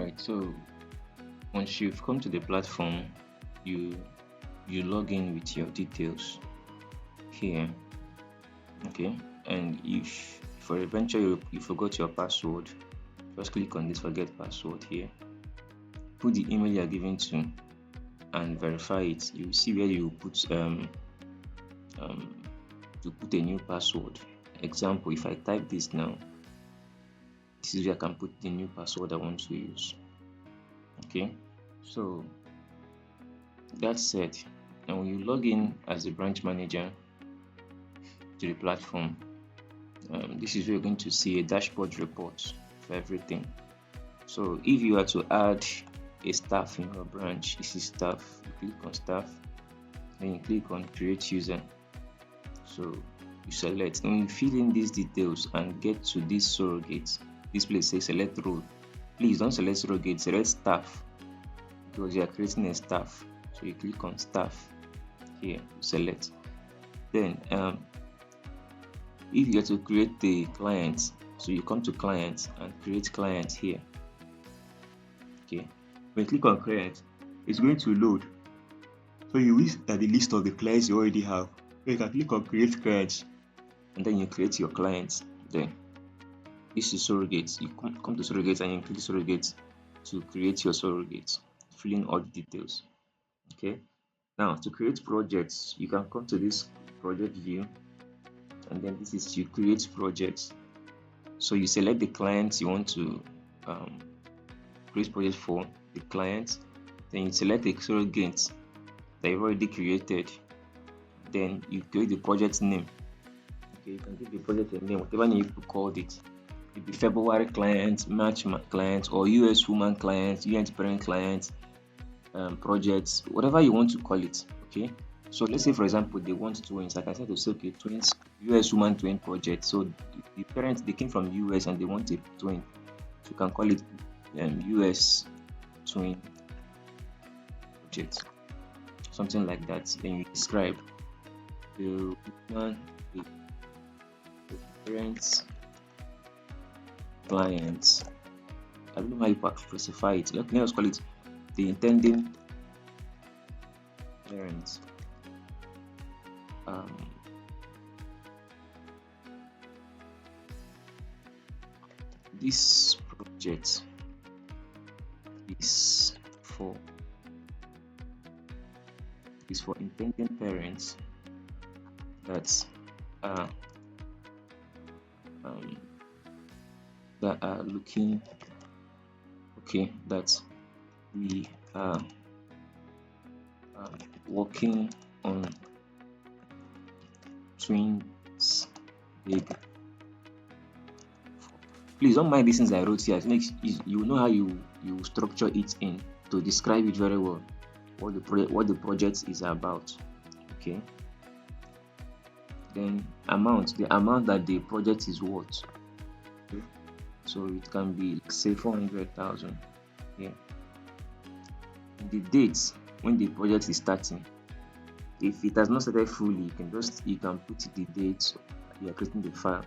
Alright, so once you've come to the platform, you log in with your details here. Okay, and if for a venture you forgot your password, just click on this forget password here, put the email you are given to and verify it. You will see where you put to put a new password. Example, if I type this now, this is where I can put the new password I want to use. Okay, so that's said, and when you log in as a branch manager to the platform, this is where you're going to see a dashboard report for everything. So if you are to add a staff in your branch, this is staff, you click on staff, then you click on create user. So you select, then you fill in these details and get to this surrogate. This place says select role. Please don't select surrogate, select staff, because you are creating a staff. So you click on staff here, select. Then if you are to create the client, so you come to client and create client here. Okay, when you click on client, it's going to load. So you will at the list of the clients you already have. You can click on create clients and then you create your clients. Then this is surrogates. You come to surrogates and you click surrogates to create your surrogates, fill in all the details. Okay, now to create projects, you can come to this project view, and then this is you create projects. So you select the clients you want to create project for, the client, then you select the surrogate that you've already created, then you create the project name. Okay, you can give the project a name, whatever name you called it. It could be February client, March client, or US woman client, US parent client, projects, whatever you want to call it. Okay, so let's say for example they want twins. Like I said, to say okay, twins, US woman twin project. So the parents, they came from US and they want a twin, so you can call it US twin project, something like that. Then you describe the woman, the parents, clients. I don't know how you specify it. Let's call it the intending parents. This project is for intending parents that are looking, okay, that we are working on twins baby. Please don't mind these things I wrote here. You know how you structure it in to describe it very well, what the project is about. Okay, then the amount that the project is worth. Okay, so it can be say 400,000. Yeah, the dates when the project is starting. If it has not started fully, you can put the dates you are creating the file.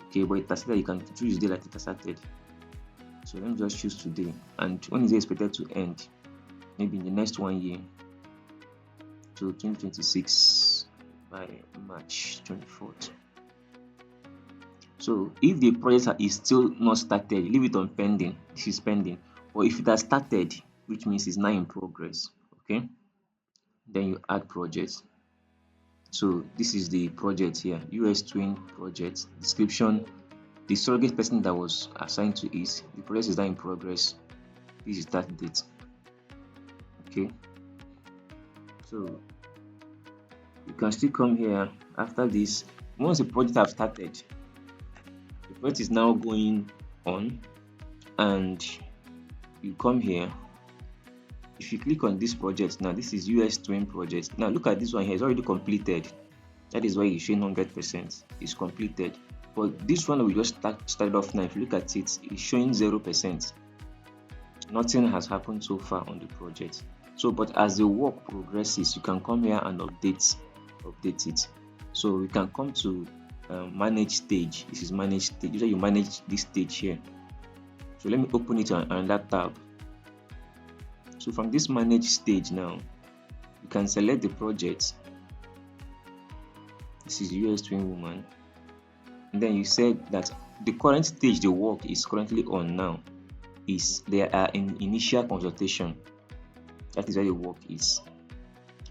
Okay, but it has started, you can choose the day that it has started. So let me just choose today. And when is it expected to end? Maybe in the next 1 year, so 2026 by March 24th. So if the project is still not started, leave it on pending. This is pending. Or if it has started, which means it's now in progress. Okay, then you add projects. So this is the project here, US twin project. Description: the surrogate person that was assigned to it, the project is now in progress. This is start date. Okay, so you can still come here after this. Once the project have started, the project is now going on, and you come here. If you click on this project now, this is US twin project. Now look at this one here, it's already completed. That is why it's showing 100%. It's completed. But this one we just started off now, if you look at it, it's showing 0%. Nothing has happened so far on the project. So, but as the work progresses, you can come here and update it. So we can come to manage stage. This is manage stage. Usually you manage this stage here. So let me open it on that tab. So from this manage stage now, you can select the project. This is US twin woman. And then you said that the current stage the work is currently on now is they are in initial consultation. That is where the work is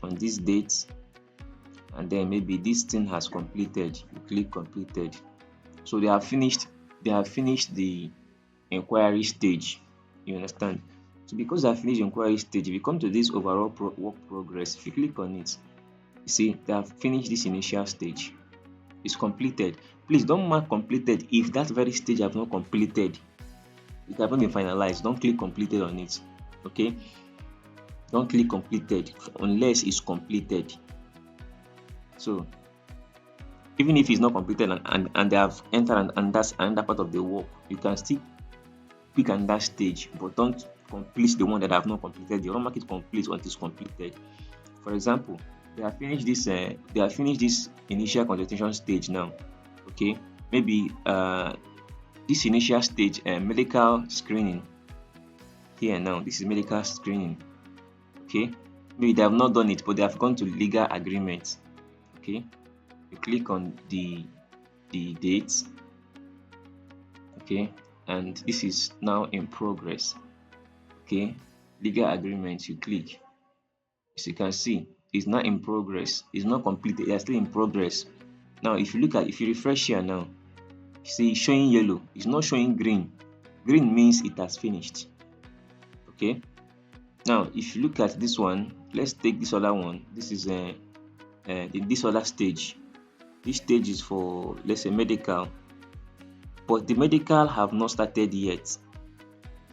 on this date, and then maybe this thing has completed. You click completed. So they have finished the inquiry stage. You understand? So because they have finished the inquiry stage, if you come to this overall work progress, if you click on it, you see they have finished this initial stage. It's completed. Please don't mark completed if that very stage have not completed. It have not been finalized. Don't click completed on it. Okay? Don't click completed unless it's completed. So even if it's not completed and they have entered and that's another part of the work, you can still click on that stage, but don't complete the one that have not completed. You don't mark it complete until it's completed. For example, they have finished this initial consultation stage now. Okay, maybe this initial stage, medical screening. Here now, this is medical screening. Okay, maybe they have not done it, but they have gone to legal agreement. Okay, you click on the date. Okay, and this is now in progress. Okay, legal agreement, you click. As you can see, it's not in progress, it's not completed, it's still in progress. Now if you refresh here now, you see it's showing yellow, it's not showing green. Green means it has finished. Okay, now if you look at this one, let's take this other one. This is in this other stage. This stage is for, let's say, medical, but the medical have not started yet.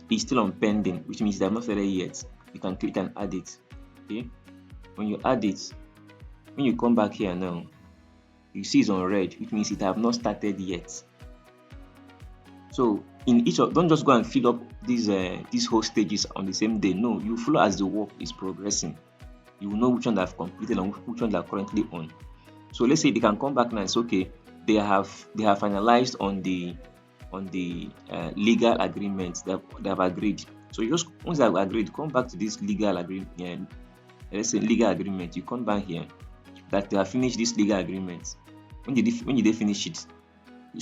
It's still on pending, which means they have not started yet. You can click and add it. Okay, when you add it, when you come back here now, you see it's on red, which means it have not started yet. So in each of, don't just go and fill up these whole stages on the same day. No, you follow as the work is progressing. You will know which one that have completed and which one that are currently on. So let's say they can come back now and say, okay, they have finalized on the legal agreement. They have agreed. So you just, once they have agreed, come back to this legal agreement. Let's say legal agreement. You come back here that they have finished this legal agreement. When they finish it, you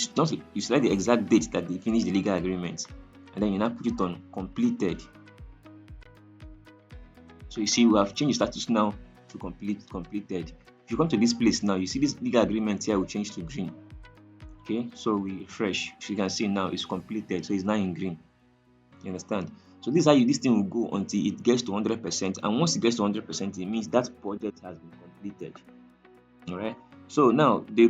select the exact date that they finish the legal agreement, and then you now put it on completed. So you see we have changed the status now to completed. If you come to this place now, you see this legal agreement here will change to green. Okay, so we refresh. So you can see now it's completed, so it's now in green. You understand? So this is how this thing will go until it gets to 100%, and once it gets to 100%, it means that project has been completed. All right. So now the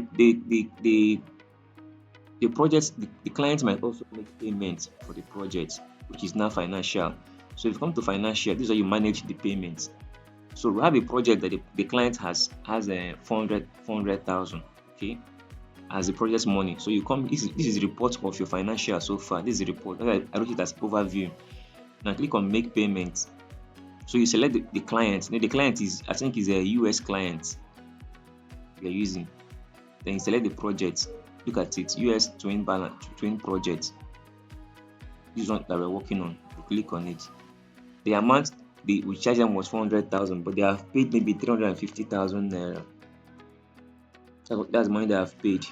project, the client might also make payments for the project, which is now financial. So if you come to financial, this is how you manage the payments. So we have a project that the client has a 400,000. Okay, as the project money. So you come, this is the report of your financial so far. This is the report. I wrote it as overview. Now click on make payments. So you select the client. Now the client is, I think, is a US client you're using. Then you select the project. Look at it, US twin project. This one that we're working on. You click on it. The amount we charge them was 400,000, but they have paid maybe 350,000 naira. So that's money they have paid.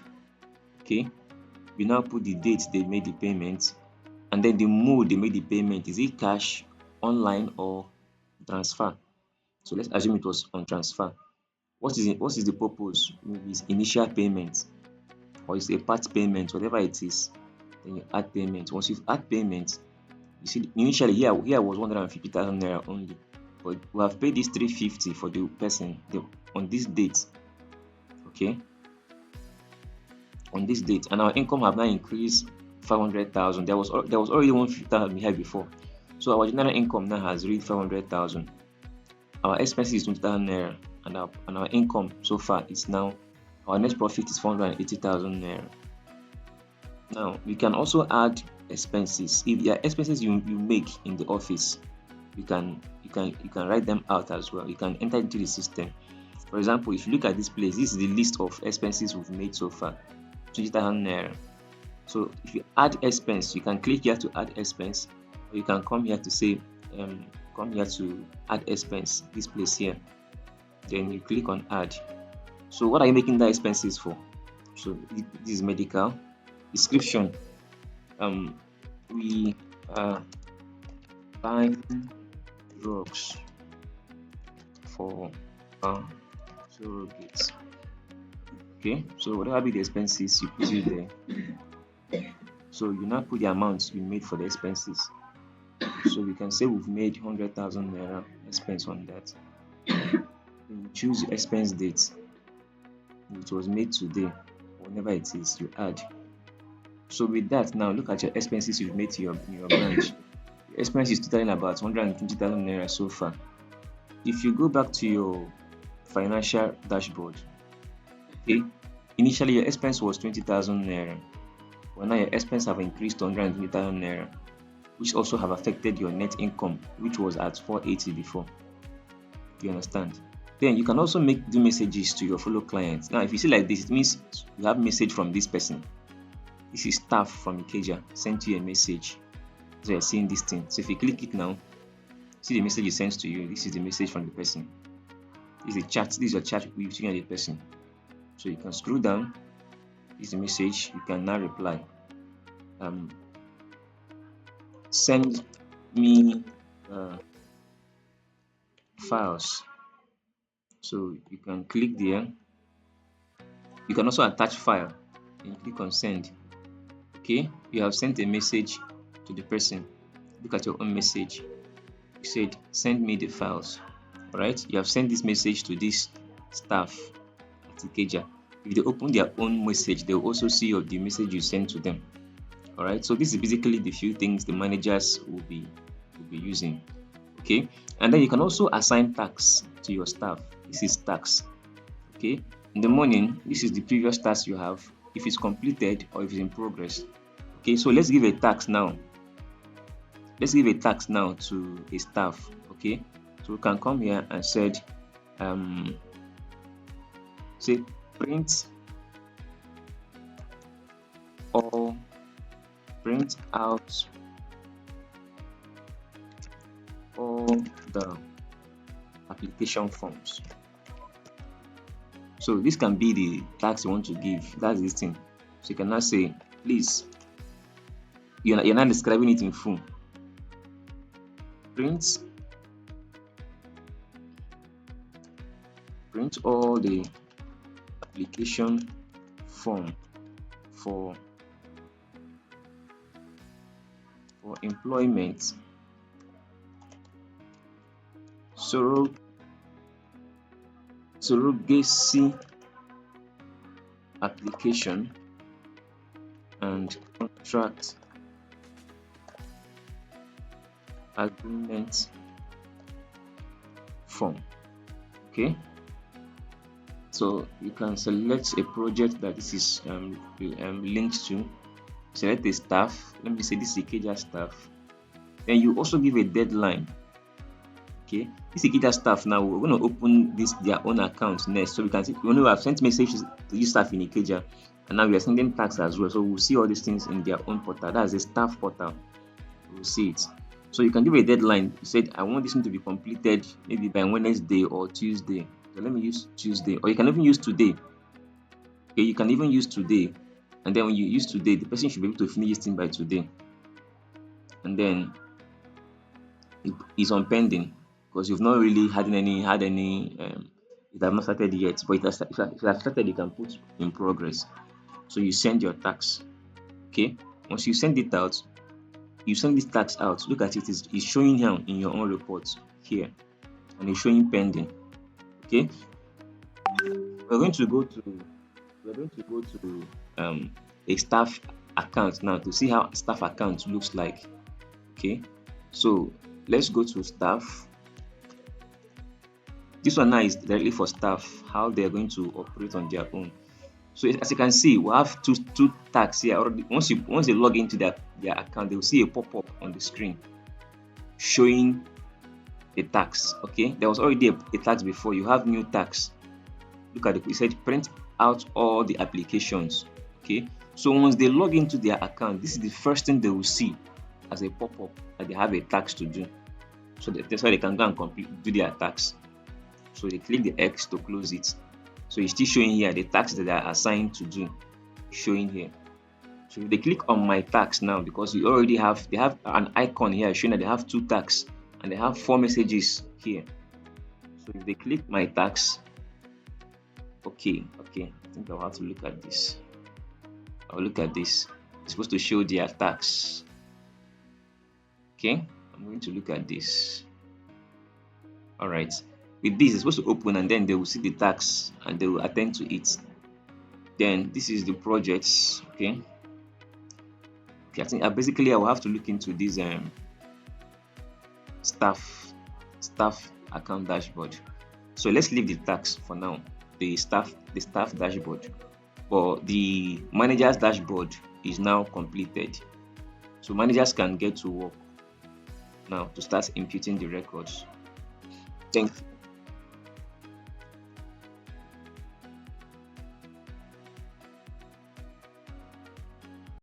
Okay, we now put the date they made the payment, and then the mode they made the payment. Is it cash, online, or transfer? So let's assume it was on transfer. What is the purpose? Maybe it's initial payment, or it's a part payment, whatever it is. Then you add payment. Once you've add payment, you see initially here was 150,000 naira only, but we have paid this 350 for the person on this date. Okay, on this date, and our income have now increased 500,000. There was already 150,000 we had before, so our general income now has reached 500,000. Our expenses is 20,000 naira, and our income so far is now, our net profit is 480,000 naira. Now we can also add expenses. If there are expenses you make in the office, you can write them out as well. You can enter into the system. For example, if you look at this place, this is the list of expenses we've made so far, 20,000 naira. So if you add expense, you can click here to add expense, or you can come here to say come here to add expense, this place here. Then you click on add. So what are you making that expenses for? So this is medical. Description. We are buying drugs for surrogates. Okay, so whatever be the expenses, you put it there. So you now put the amount you made for the expenses. So we can say we've made 100,000 naira expense on that. Then you choose the expense date. It was made today, whenever it is, you add. So with that, now look at your expenses you've made to in your branch. Your expense is totaling about 120,000 naira so far. If you go back to your financial dashboard, okay, initially your expense was 20,000 naira, but now your expense have increased to 120,000 naira, which also have affected your net income, which was at 480 before. You understand? Then you can also do messages to your fellow clients. Now, if you see like this, it means you have message from this person. This is staff from Ikeja sent you a message. So you're seeing this thing. So if you click it now, see the message it sends to you. This is the message from the person. This is a chat. This is your chat between you and the person. So you can scroll down. This is the message. You can now reply. Send me files. So you can click there. You can also attach file and click on send. Okay, you have sent a message to the person. Look at your own message. You said send me the files. Alright, you have sent this message to this staff at Ikeja. If they open their own message, they will also see the message you sent to them. Alright, so this is basically the few things the managers will be using. Okay, and then you can also assign tasks to your staff. This is tasks. Okay, in the morning, this is the previous task you have, if it's completed or if it's in progress. Okay, so let's give a task now. Let's give a task now to a staff. Okay, so we can come here and say print out all the application forms. So this can be the task you want to give. That's this thing. So you can now say, please, you're not describing it in full. Print all the application form for employment, surrogacy application, and contract agreement form. Okay, so you can select a project that this is linked to. Select a staff. Let me say this is Ikeja staff. Then you also give a deadline. Okay, this Ikeja staff, now we're going to open their own account next, so we can see we have sent messages to this staff in Ikeja, and now we are sending tax as well. So we'll see all these things in their own portal. That's the staff portal. We'll see it. So you can give a deadline. You said I want this thing to be completed maybe by Wednesday or Tuesday. So let me use Tuesday, or you can even use today. Okay, you can even use today, and then when you use today, the person should be able to finish this thing by today, and then it's on pending because you've not really had any it has not started yet, but if it has started, you can put in progress. So you send your tax. Okay, once you send it out, you send this tax out. Look at it, it's showing here in your own report here, and it's showing pending. Okay, we're going to go to a staff account now to see how staff account looks like. Okay, so let's go to staff. This one now is directly for staff, how they're going to operate on their own. So as you can see, we have two tags here already. Once they log into their account, they will see a pop-up on the screen showing a tax. Okay, there was already a tax before. You have new tax. Look at it. We said print out all the applications. Okay, so once they log into their account, this is the first thing they will see as a pop-up that they have a tax to do. So that's why they can go and do their tax. So they click the X to close it. So it's still showing here the tax that they are assigned to do, showing here. So if they click on my tax now, because we already they have an icon here showing that they have 2 tax and they have 4 messages here. So if they click my tax, okay, I think I'll have to look at this. I'll look at this. It's supposed to show their tax. Okay, I'm going to look at this. All right, with this, it's supposed to open and then they will see the tax and they will attend to it. Then this is the projects. Okay, I think basically I will have to look into this staff account dashboard. So let's leave the tax for now, the staff dashboard. But the manager's dashboard is now completed. So managers can get to work now to start imputing the records. Thank you.